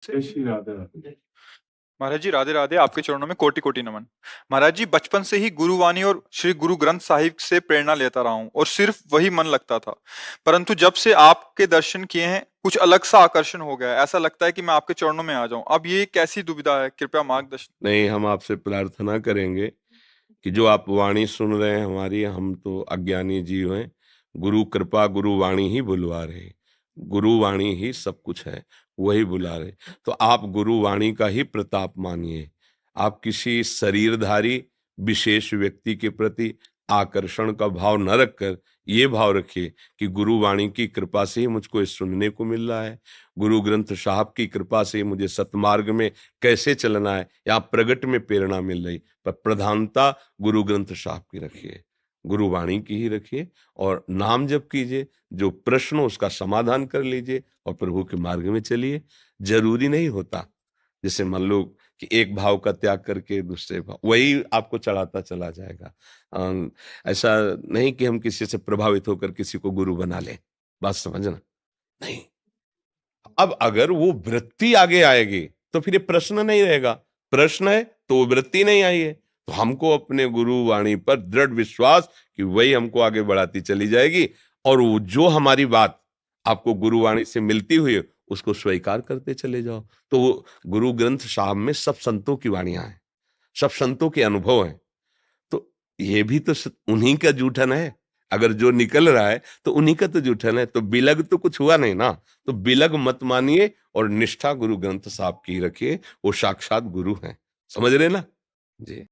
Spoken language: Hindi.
जय श्री राधे राधे। महाराज जी राधे राधे, आपके चरणों में कोटि कोटि नमन। महाराज जी, बचपन से ही गुरुवाणी और श्री गुरु ग्रंथ साहिब से प्रेरणा लेता रहा हूँ और सिर्फ वही मन लगता था। परंतु जब से आपके दर्शन किए हैं, कुछ अलग सा आकर्षण हो गया है। ऐसा लगता है कि मैं आपके चरणों में आ जाऊं। अब ये कैसी दुविधा है, कृपया मार्गदर्शन। नहीं, हम आपसे प्रार्थना करेंगे कि जो आप वाणी सुन रहे हैं हमारी, हम तो अज्ञानी जीव हैं। गुरु कृपा, गुरु वाणी ही बुलवा रहे। गुरु वाणी ही सब कुछ है, वही बुला रहे। तो आप गुरु वाणी का ही प्रताप मानिए। आप किसी शरीरधारी विशेष व्यक्ति के प्रति आकर्षण का भाव न रखकर ये भाव रखिए कि गुरु वाणी की कृपा से ही मुझको ये सुनने को मिल रहा है। गुरु ग्रंथ साहब की कृपा से मुझे सतमार्ग में कैसे चलना है या प्रगट में प्रेरणा मिल रही। पर प्रधानता गुरु ग्रंथ साहब की रखिए, गुरु वाणी की ही रखिए और नाम जप कीजिए। जो प्रश्न हो उसका समाधान कर लीजिए और प्रभु के मार्ग में चलिए। जरूरी नहीं होता जैसे मान लो कि एक भाव का त्याग करके दूसरे भाव वही आपको चढ़ाता चला जाएगा। ऐसा नहीं कि हम किसी से प्रभावित होकर किसी को गुरु बना लें। बात समझना नहीं। अब अगर वो वृत्ति आगे आएगी तो फिर ये प्रश्न नहीं रहेगा। प्रश्न है तो वो वृत्ति नहीं आई है। तो हमको अपने गुरु वाणी पर दृढ़ विश्वास कि वही हमको आगे बढ़ाती चली जाएगी और वो जो हमारी बात आपको गुरु वाणी से मिलती हुई है उसको स्वीकार करते चले जाओ। तो वो गुरु ग्रंथ साहब में सब संतों की वाणियां हैं, सब संतों के अनुभव हैं। तो ये भी तो उन्हीं का जूठन है। अगर जो निकल रहा है तो उन्हीं का तो जूठन है। तो बिलग तो कुछ हुआ नहीं ना। तो बिलग मत मानिए और निष्ठा गुरु ग्रंथ साहब की रखिए। वो साक्षात गुरु हैं। समझ रहे ना जी।